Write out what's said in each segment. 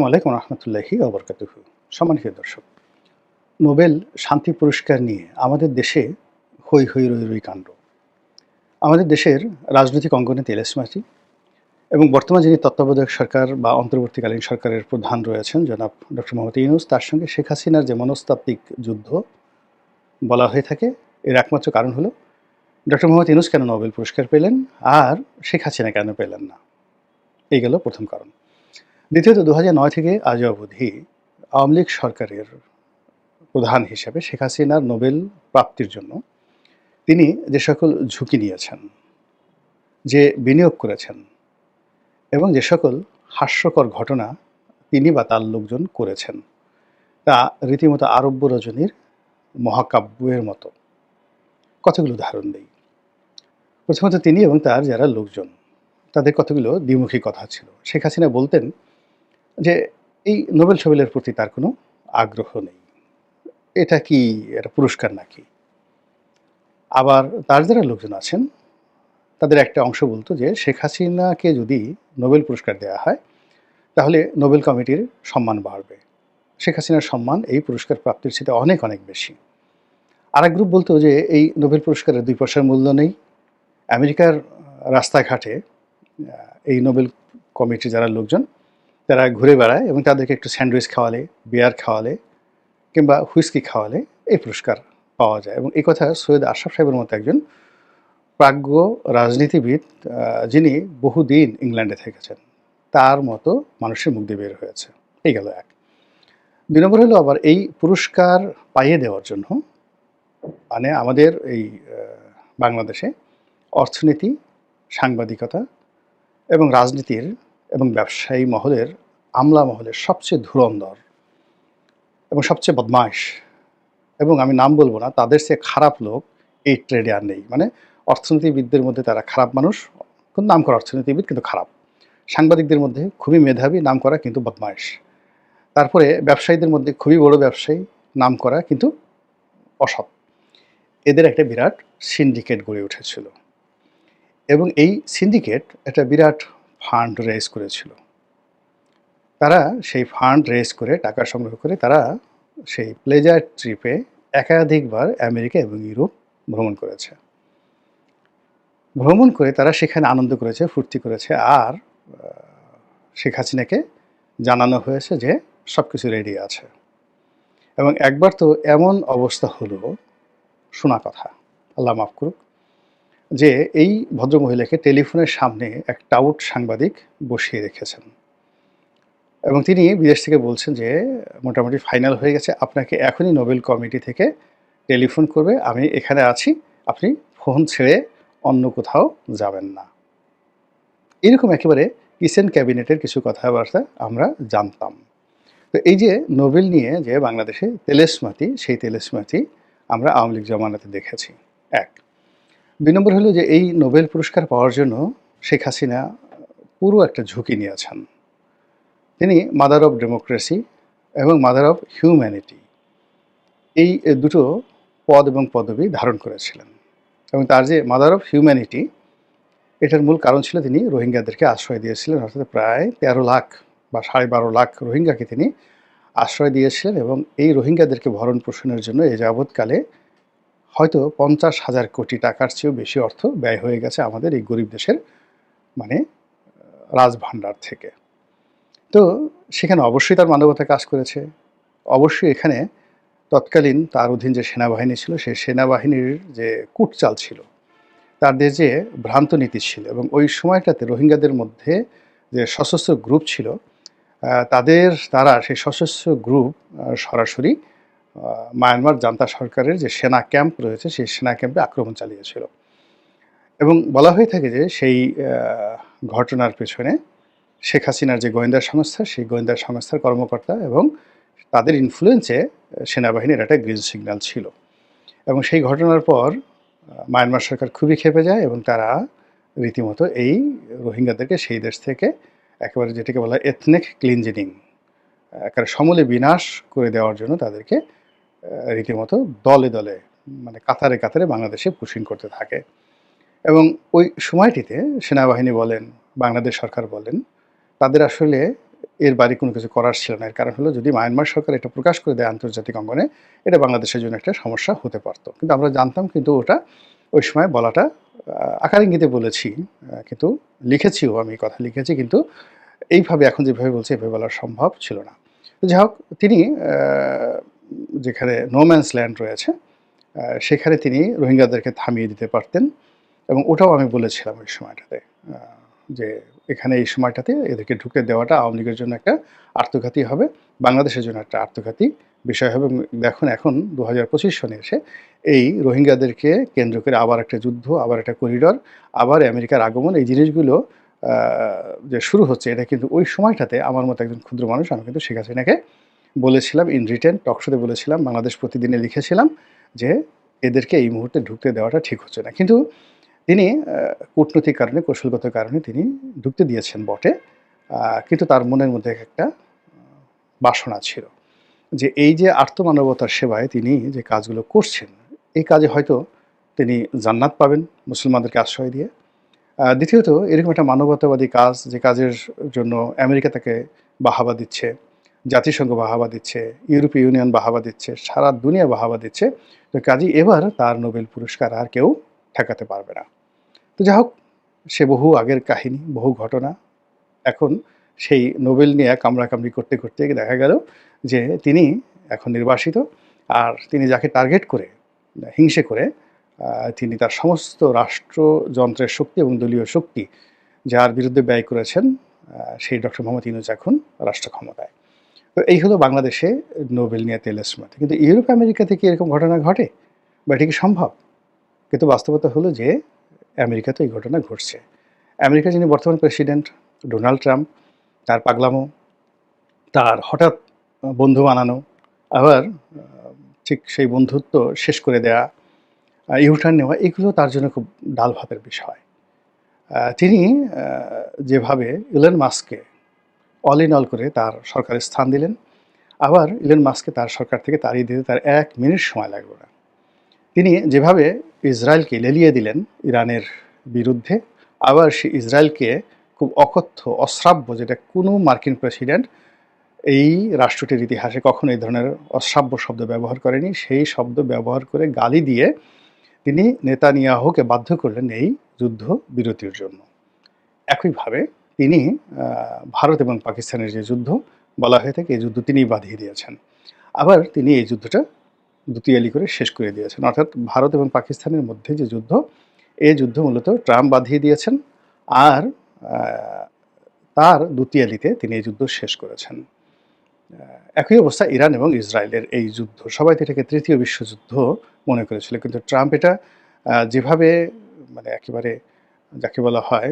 ওয়ালাইকুম রহমতুল্লাহি ওবরকাতুহু। সম্মানিত দর্শক, নোবেল শান্তি পুরস্কার নিয়ে আমাদের দেশে হৈ হৈ রৈ রৈ কাণ্ড। আমাদের দেশের রাজনৈতিক অঙ্গনে তেলেস্মাটি এবং বর্তমান যিনি তত্ত্বাবধায়ক সরকার বা অন্তর্বর্তীকালীন সরকারের প্রধান রয়েছেন জনাব ডক্টর মোহাম্মদ ইউনূস, তার সঙ্গে শেখ হাসিনার যে মনস্তাত্ত্বিক যুদ্ধ বলা হয়ে থাকে, এর একমাত্র কারণ হলো ডক্টর মোহাম্মদ ইউনূস কেন নোবেল পুরস্কার পেলেন আর শেখ হাসিনা কেন পেলেন না। এই গেল প্রথম কারণ। দ্বিতীয়ত ২০০৯ থেকে আজ অবধি আওয়ামী লীগ সরকারের প্রধান হিসেবে শেখ হাসিনার নোবেল প্রাপ্তির জন্য তিনি যে সকল ঝুঁকি নিয়েছেন, যে বিনিয়োগ করেছেন এবং যে সকল হাস্যকর ঘটনা তিনি বা তার লোকজন করেছেন, তা রীতিমতো আরব্য রজনীর মহাকাব্যের মতো। কতগুলো উদাহরণ দেই। প্রথমত তিনি এবং তার যারা লোকজন, তাদের কতগুলো দ্বিমুখী কথা ছিল। শেখ হাসিনা বলতেন যে এই নোবেল টোবেলের প্রতি তার কোনো আগ্রহ নেই, এটা কি এটা পুরস্কার নাকি। আবার তার যারা লোকজন আছেন তাদের একটা অংশ বলতো যে শেখ হাসিনাকে যদি নোবেল পুরস্কার দেওয়া হয় তাহলে নোবেল কমিটির সম্মান বাড়বে, শেখ হাসিনার সম্মান এই পুরস্কার প্রাপ্তির চেয়ে অনেক অনেক বেশি। আর এক গ্রুপ বলতো যে এই নোবেল পুরস্কারের ২ পয়সার মূল্য নেই। আমেরিকার রাস্তাঘাটে এই নোবেল কমিটির যারা লোকজন তারা ঘুরে বেড়ায় এবং তাদেরকে একটু স্যান্ডউইচ খাওয়ালে, বিয়ার খাওয়ালে কিংবা হুইস্কি খাওয়ালে এই পুরস্কার পাওয়া যায়। এবং এই কথা সৈয়দ আশরাফ সাহেবের মতো একজন প্রাজ্ঞ রাজনীতিবিদ, যিনি বহুদিন ইংল্যান্ডে থেকেছেন, তার মতো মানুষের মুখ দিয়ে বের হয়েছে। এই গেল এক। ২ নম্বর হলো আবার এই পুরস্কার পাইয়ে দেওয়ার জন্য মানে আমাদের এই বাংলাদেশে অর্থনীতি, সাংবাদিকতা এবং রাজনীতির এবং ব্যবসায়ী মহলের, আমলা মহলের সবচেয়ে ধুরন্ধর এবং সবচেয়ে বদমাইশ এবং আমি নাম বলব না, তাদের চেয়ে খারাপ লোক এই ট্রেডে আর নেই। মানে অর্থনীতিবিদদের মধ্যে তারা খারাপ মানুষ, খুব নামকরা অর্থনীতিবিদ কিন্তু খারাপ। সাংবাদিকদের মধ্যে খুবই মেধাবী, নামকরা কিন্তু বদমাইশ। তারপরে ব্যবসায়ীদের মধ্যে খুবই বড় ব্যবসায়ী, নামকরা কিন্তু অসৎ। এদের একটা বিরাট সিন্ডিকেট গড়ে উঠেছিল এবং এই সিন্ডিকেট একটা বিরাট ফান্ড রেজ করেছিল। তারা সেই ফান্ড রেজ করে, টাকা সংগ্রহ করে তারা সেই প্লেজার ট্রিপে একাধিকবার আমেরিকা এবং ইউরোপ ভ্রমণ করেছে। ভ্রমণ করে তারা সেখানে আনন্দ করেছে, ফুর্তি করেছে। আর শেখ হাসিনাকে জানানো হয়েছে যে সব কিছু রেডি আছে। এবং একবার তো এমন অবস্থা হলো, শোনা কথা, আল্লাহ মাফ করুক, যে এই ভদ্রমহিলাকে টেলিফোনের সামনে এক টাউট সাংবাদিক বসিয়ে রেখেছেন এবং তিনি বিদেশ থেকে বলছেন যে মোটামুটি ফাইনাল হয়ে গেছে, আপনাকে এখনই নোবেল কমিটি থেকে টেলিফোন করবে, আমি এখানে আছি, আপনি ফোন ছেড়ে অন্য কোথাও যাবেন না। এরকম একেবারে কিচেন ক্যাবিনেটের কিছু কথাবার্তা আমরা জানতাম। তো এই যে নোবেল নিয়ে যে বাংলাদেশে তেলেস্মাতি, সেই তেলেস্মাতি আমরা আওয়ামী লীগ জমানাতে দেখেছি। এক। ২ নম্বর হলো যে এই নোবেল পুরস্কার পাওয়ার জন্য শেখ হাসিনা পুরো একটা ঝুঁকি নিয়েছেন। তিনি মাদার অফ ডেমোক্রেসি এবং মাদার অফ হিউম্যানিটি এই দুটো পদ এবং পদবি ধারণ করেছিলেন। এবং তার যে মাদার অফ হিউম্যানিটি, এটার মূল কারণ ছিল তিনি রোহিঙ্গাদেরকে আশ্রয় দিয়েছিলেন। অর্থাৎ প্রায় ১৩ লাখ বা ১২.৫ লাখ রোহিঙ্গাকে তিনি আশ্রয় দিয়েছিলেন এবং এই রোহিঙ্গাদেরকে ভরণ পোষণের জন্য এ যাবৎকালে হয়তো ৫০,০০০ কোটি টাকার চেয়েও বেশি অর্থ ব্যয় হয়ে গেছে আমাদের এই গরিব দেশের মানে রাজভাণ্ডার থেকে। তো সেখানে অবশ্যই তার মানবতা কাজ করেছে। অবশ্যই এখানে তৎকালীন তার অধীন যে সেনাবাহিনী ছিল, সেই সেনাবাহিনীর যে কূটচাল ছিল, তাদের যে ভ্রান্ত নীতি ছিল এবং ওই সময়টাতে রোহিঙ্গাদের মধ্যে যে সশস্ত্র গ্রুপ ছিল, তারা সেই সশস্ত্র গ্রুপ সরাসরি মায়ানমার জান্তা সরকারের যে সেনা ক্যাম্প রয়েছে, সেই সেনা ক্যাম্পে আক্রমণ চালিয়েছিল। এবং বলা হয়ে থাকে যে সেই ঘটনার পেছনে শেখ হাসিনার যে গোয়েন্দা সংস্থা, সেই গোয়েন্দা সংস্থার কর্মকর্তা এবং তাদের ইনফ্লুয়েন্সে সেনাবাহিনীর একটা গ্রিন সিগন্যাল ছিল। এবং সেই ঘটনার পর মায়ানমার সরকার খুবই ক্ষেপে যায় এবং তারা রীতিমতো এই রোহিঙ্গাদেরকে সেই দেশ থেকে একেবারে যেটাকে বলা হয় এথনিক ক্লিনজিনিং, একেবারে সমূলে বিনাশ করে দেওয়ার জন্য তাদেরকে রীতিমতো দলে দলে মানে কাতারে কাতারে বাংলাদেশে পুশিং করতে থাকে। এবং ওই সময়টিতে সেনাবাহিনী বলেন, বাংলাদেশ সরকার বলেন, তাদের আসলে এর বাইরে কোনো কিছু করার ছিল না। এর কারণ হলো যদি মায়ানমার সরকার এটা প্রকাশ করে দেয় আন্তর্জাতিক অঙ্গনে, এটা বাংলাদেশের জন্য একটা সমস্যা হতে পারত। কিন্তু আমরা জানতাম, কিন্তু ওটা ওই সময় বলাটা আকার ইঙ্গিতে বলেছি, কিন্তু লিখেছিও, আমি কথা লিখেছি, কিন্তু এইভাবে এখন যেভাবে বলছি এভাবে বলা সম্ভব ছিল না। তো যাই হোক, তিনি যেখানে নো ম্যানস ল্যান্ড রয়েছে সেখানে তিনি রোহিঙ্গাদেরকে থামিয়ে দিতে পারতেন, এবং ওটাও আমি বলেছিলাম ওই সময়টাতে, যে এখানে এই সময়টাতে এদেরকে ঢুকে দেওয়াটা আওয়ামী লীগের জন্য একটা আত্মঘাতী হবে, বাংলাদেশের জন্য একটা আত্মঘাতী বিষয় হবে। দেখুন এখন 2025 সনে এসে এই রোহিঙ্গাদেরকে কেন্দ্র করে আবার একটা যুদ্ধ, আবার একটা করিডর, আবার আমেরিকার আগমন, এই জিনিসগুলো যে শুরু হচ্ছে, এটা কিন্তু ওই সময়টাতে আমার মতো একজন ক্ষুদ্র মানুষ, আমি কিন্তু শেখ হাসিনাকে বলেছিলাম, ইন রিটেন টকশোতে বলেছিলাম, বাংলাদেশ প্রতিদিনে লিখেছিলাম যে এদেরকে এই মুহূর্তে ঢুকতে দেওয়াটা ঠিক হচ্ছে না। কিন্তু তিনি কূটনৈতিক কারণে, কৌশলগত কারণে তিনি ঢুকতে দিয়েছেন বটে, কিন্তু তার মনের মধ্যে একটা বাসনা ছিল যে এই যে আর্তমানবতার সেবায় তিনি যে কাজগুলো করছেন, এই কাজে হয়তো তিনি জান্নাত পাবেন মুসলমানদেরকে আশ্রয় দিয়ে। দ্বিতীয়ত, এরকম একটা মানবতাবাদী কাজ, যে কাজের জন্য আমেরিকা তাকে বাহাবা দিচ্ছে, জাতিসংঘ বাহাবা দিচ্ছে, ইউরোপীয় ইউনিয়ন বাহাবা দিচ্ছে, সারা দুনিয়া বাহাবা দিচ্ছে, তো কাজেই এবার তার নোবেল পুরস্কার আর কেউ ঠেকাতে পারবে না। তো যাই হোক, সে বহু আগের কাহিনী, বহু ঘটনা। এখন সেই নোবেল নিয়ে কামড়াকামড়ি করতে করতে দেখা গেল যে তিনি এখন নির্বাসিত, আর তিনি যাকে টার্গেট করে, হিংসে করে, তিনি তার সমস্ত রাষ্ট্রযন্ত্রের শক্তি এবং দলীয় শক্তি যার বিরুদ্ধে ব্যয় করেছেন, সেই ডক্টর মোহাম্মদ ইউনূস এখন রাষ্ট্র ক্ষমতায়। তো এই হলো বাংলাদেশে নোবেল নিয়ে তেলস্মাত। কিন্তু ইউরোপ আমেরিকা থেকে এরকম ঘটনা ঘটে বা এটা কি সম্ভব? কিন্তু বাস্তবতা হলো যে আমেরিকাতে এই ঘটনা ঘটছে। আমেরিকার যিনি বর্তমান প্রেসিডেন্ট ডোনাল্ড ট্রাম্প, তার পাগলামো, তার হঠাৎ বন্ধু বানানো, আবার ঠিক সেই বন্ধুত্ব শেষ করে দেয়া, ইউটার্ন নেওয়া, এগুলো তার জন্য খুব ডাল ভাতের বিষয়। তিনি যেভাবে ইলন মাস্ককে অল ইন অল করে তার সরকারে স্থান দিলেন, আবার ইলন মাস্ককে তার সরকার থেকে তাড়িয়ে দিতে তার 1 মিনিট সময় লাগলো না। তিনি যেভাবে ইসরায়েলকে লেলিয়ে দিলেন ইরানের বিরুদ্ধে, আবার সে ইসরায়েলকে খুব অকথ্য, অশ্রাব্য, যেটা কোনো মার্কিন প্রেসিডেন্ট এই রাষ্ট্রটির ইতিহাসে কখনো এই ধরনের অশ্রাব্য শব্দ ব্যবহার করেনি, সেই শব্দ ব্যবহার করে গালি দিয়ে তিনি নেতানিয়াহুকে বাধ্য করলেন এই যুদ্ধ বিরতির জন্য। একইভাবে তিনি ভারত এবং পাকিস্তানের যে যুদ্ধ বলা হয়ে থাকে, এই যুদ্ধ তিনিই বাঁধিয়ে দিয়েছেন। আবার তিনি এই যুদ্ধটা দুতিয়ালি করে শেষ করে দিয়েছেন। অর্থাৎ ভারত এবং পাকিস্তানের মধ্যে যে যুদ্ধ, এই যুদ্ধ মূলত ট্রাম্প বাঁধিয়ে দিয়েছেন, আর তার দুতিয়ালিতে তিনি এই যুদ্ধ শেষ করেছেন। একই অবস্থা ইরান এবং ইসরায়েলের এই যুদ্ধ, সবাই তো এটাকে তৃতীয় বিশ্বযুদ্ধ মনে করেছিল, কিন্তু ট্রাম্প এটা যেভাবে মানে একেবারে যাকে বলা হয়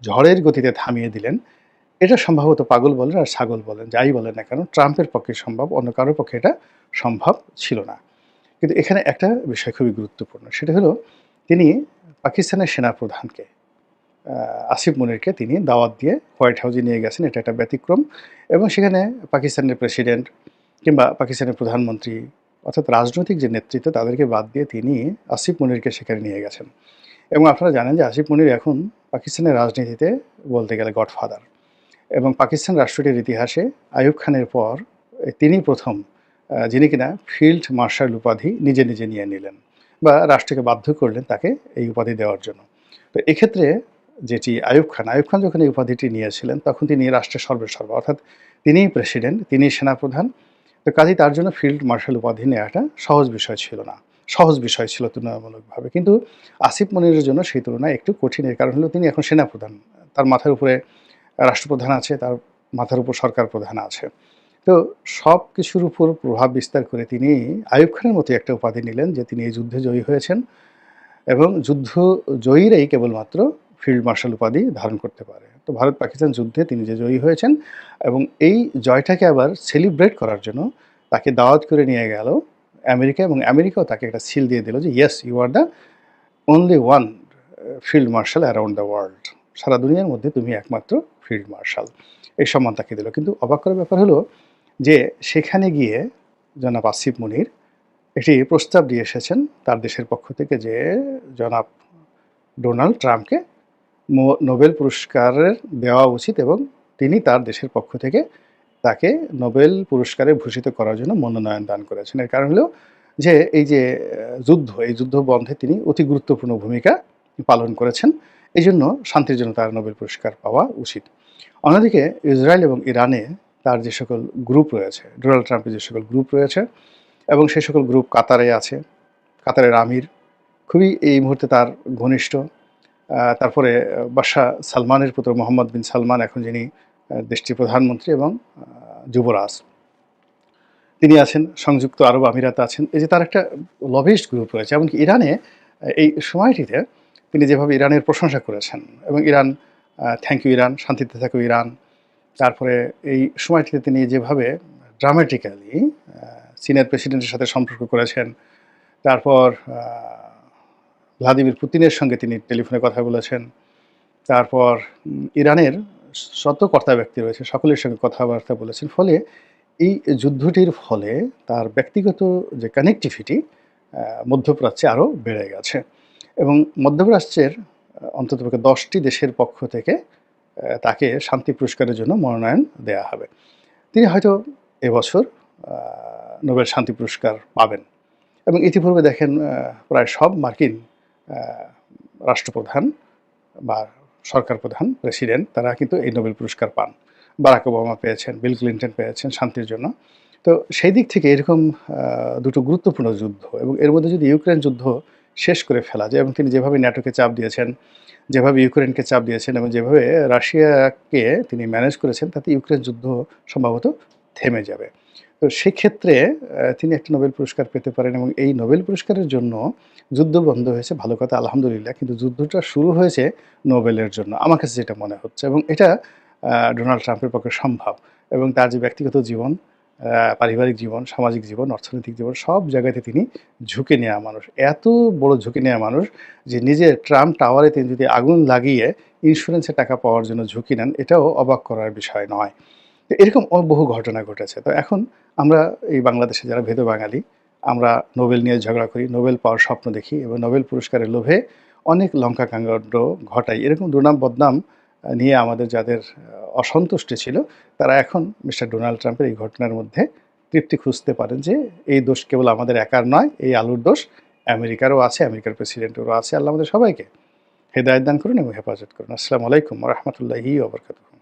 ঝড়ের গতিতে থামিয়ে দিলেন, এটা সম্ভবত পাগল বলেন আর ছাগল বলেন, যাই বলেন না কেন, ট্রাম্পের পক্ষে সম্ভব, অন্য কারোর পক্ষে এটা সম্ভব ছিল না। কিন্তু এখানে একটা বিষয় খুবই গুরুত্বপূর্ণ, সেটা হলো তিনি পাকিস্তানের সেনাপ্রধানকে আসিফ মনিরকে তিনি দাওয়াত দিয়ে হোয়াইট হাউসে নিয়ে গেছেন, এটা একটা ব্যতিক্রম। এবং সেখানে পাকিস্তানের প্রেসিডেন্ট কিংবা পাকিস্তানের প্রধানমন্ত্রী, অর্থাৎ রাজনৈতিক যে নেতৃত্ব, তাদেরকে বাদ দিয়ে তিনি আসিফ মনিরকে সেখানে নিয়ে গেছেন। এবং আপনারা জানেন যে আসিফ মনির এখন পাকিস্তানের রাজনীতিতে বলতে গেলে গডফাদার, এবং পাকিস্তান রাষ্ট্রটির ইতিহাসে আইয়ুব খানের পর তিনি প্রথম যিনি কিনা ফিল্ড মার্শাল উপাধি নিজে নিজে নিয়ে নিলেন, বা রাষ্ট্রকে বাধ্য করলেন তাকে এই উপাধি দেওয়ার জন্য। তো এক্ষেত্রে যেটি আইয়ুব খান যখন এই উপাধিটি নিয়েছিলেন, তখন তিনি রাষ্ট্রের সর্বেসর্বা, অর্থাৎ তিনিই প্রেসিডেন্ট, তিনিই সেনাপ্রধান। তো কাজেই তার জন্য ফিল্ড মার্শাল উপাধি নেওয়াটা সহজ বিষয় ছিল না, সহজ বিষয় ছিল তুলনামূলকভাবে। কিন্তু আসিফ মনিরের জন্য সেই তুলনায় একটু কঠিন। এর কারণ হলো তিনি এখন সেনাপ্রধান, তার মাথার উপরে রাষ্ট্রপ্রধান আছে, তার মাথার উপর সরকার প্রধান আছে। তো সব কিছুর উপর প্রভাব বিস্তার করে তিনি আইয়ুব খানের মতো একটা উপাধি নিলেন, যে তিনি এই যুদ্ধে জয়ী হয়েছেন, এবং যুদ্ধ জয়ীরাই কেবলমাত্র ফিল্ড মার্শাল উপাধি ধারণ করতে পারে। তো ভারত পাকিস্তান যুদ্ধে তিনি যে জয়ী হয়েছেন, এবং এই জয়টাকে আবার সেলিব্রেট করার জন্য তাকে দাওয়াত করে নিয়ে গেল আমেরিকা, এবং আমেরিকাও তাকে একটা সিল দিয়ে দিল যে yes, you are the only one field marshal around the world, সারা দুনিয়ার মধ্যে তুমি একমাত্র ফিল্ড মার্শাল, এই সম্মান তাকে দিল। কিন্তু অবাক করার ব্যাপার হলো যে সেখানে গিয়ে জনাব আসিফ মনির একটি প্রস্তাব দিয়ে এসেছেন তার দেশের পক্ষ থেকে, যে জনাব ডোনাল্ড ট্রাম্পকে নোবেল পুরস্কারের দেওয়া উচিত, এবং তিনি তার দেশের পক্ষ থেকে তাকে নোবেল পুরস্কারে ভূষিত করার জন্য মনোনয়ন দান করেছেন। এর কারণ হলো যে এই যে যুদ্ধ, এই যুদ্ধ বন্ধে তিনি অতি গুরুত্বপূর্ণ ভূমিকা পালন করেছেন। এজন্য শান্তির জন্য তার নোবেল পুরস্কার পাওয়া উচিত। অন্যদিকে ইসরায়েল এবং ইরানে তার যে সকল গ্রুপ রয়েছে, ডোনাল্ড ট্রাম্পের যে সকল গ্রুপ রয়েছে এবং সেই সকল গ্রুপ কাতারে আছে, কাতারের আমির খুবই এই মুহূর্তে তার ঘনিষ্ঠ। তারপরে বাদশাহ সালমানের পুত্র মোহাম্মদ বিন সালমান এখন যিনি দেশটির প্রধানমন্ত্রী এবং যুবরাজ, তিনি আছেন। সংযুক্ত আরব আমিরাত আছেন। এই যে তার একটা লবিস্ট গ্রুপ রয়েছে। এমনকি ইরানে এই সময়টিতে তিনি যেভাবে ইরানের প্রশংসা করেছেন এবং ইরান থ্যাংক ইউ ইরান, শান্তিতে থাকো ইরান। তারপরে এই সময়টিতে তিনি যেভাবে ড্রামাটিক্যালি চীনের প্রেসিডেন্টের সাথে সম্পর্ক করেছেন, তারপর ভ্লাদিমির পুতিনের সঙ্গে তিনি টেলিফোনে কথা বলেছেন, তারপর ইরানের যত কর্তা ব্যক্তি রয়েছে সকলের সঙ্গে কথাবার্তা বলেছেন। ফলে এই যুদ্ধটির ফলে তার ব্যক্তিগত যে কানেক্টিভিটি মধ্যপ্রাচ্যে আরও বেড়ে গেছে এবং মধ্যপ্রাচ্যের অন্ততপক্ষে 10টি দেশের পক্ষ থেকে তাকে শান্তি পুরস্কারের জন্য মনোনয়ন দেয়া হবে। তিনি হয়তো এবছর নোবেল শান্তি পুরস্কার পাবেন এবং ইতিপূর্বে দেখেন প্রায় সব মার্কিন রাষ্ট্রপ্রধান বা সরকার প্রধান, প্রেসিডেন্ট, তারা কিন্তু এই নোবেল পুরস্কার পান। বারাক ওবামা পেয়েছেন, বিল ক্লিন্টন পেয়েছেন শান্তির জন্য। তো সেই দিক থেকে এরকম দুটো গুরুত্বপূর্ণ যুদ্ধ এবং এর মধ্যে যদি ইউক্রেন যুদ্ধ শেষ করে ফেলা যায় এবং তিনি যেভাবে ন্যাটোকে চাপ দিয়েছেন, যেভাবে ইউক্রেনকে চাপ দিয়েছেন এবং যেভাবে রাশিয়াকে তিনি ম্যানেজ করেছেন, তাতে ইউক্রেন যুদ্ধ সম্ভবত থেমে যাবে। তো সেক্ষেত্রে তিনি একটা নোবেল পুরস্কার পেতে পারেন এবং এই নোবেল পুরস্কারের জন্য যুদ্ধ বন্ধ হয়েছে, ভালো কথা, আলহামদুলিল্লাহ। কিন্তু যুদ্ধটা শুরু হয়েছে নোবেলের জন্য, আমার কাছে যেটা মনে হচ্ছে। এবং এটা ডোনাল্ড ট্রাম্পের পক্ষে সম্ভব এবং তার যে ব্যক্তিগত জীবন, পারিবারিক জীবন, সামাজিক জীবন, অর্থনৈতিক জীবন, সব জায়গাতে তিনি ঝুঁকি নেওয়া মানুষ। এত বড় ঝুঁকি নেওয়া মানুষ যে নিজের ট্রাম্প টাওয়ারে তিনি যদি আগুন লাগিয়ে ইন্স্যুরেন্সের টাকা পাওয়ার জন্য ঝুঁকি নেন, এটাও অবাক করার বিষয় নয়। তো এরকম বহু ঘটনা ঘটেছে। তো এখন আমরা এই বাংলাদেশে যারা ভেদ বাঙালি, আমরা নোবেল নিয়ে ঝগড়া করি, নোবেল পাওয়ার স্বপ্ন দেখি এবং নোবেল পুরস্কারের লোভে অনেক লঙ্কা কাণ্ড ঘটাই। এরকম দুর্নাম বদনাম নিয়ে আমাদের যাদের অসন্তুষ্টি ছিল, তারা এখন মিস্টার ডোনাল্ড ট্রাম্পের এই ঘটনার মধ্যে তৃপ্তি খুঁজতে পারেন যে এই দোষ কেবল আমাদের একার নয়, এই আলুর দোষ আমেরিকারও আছে, আমেরিকার প্রেসিডেন্টেরও আছে। আল্লাহ আমাদের সবাইকে হেদায়েত দান করুন এবং হেফাজত করুন। আসসালামু আলাইকুম ওয়া রাহমাতুল্লাহি ওয়া বারাকাতুহু।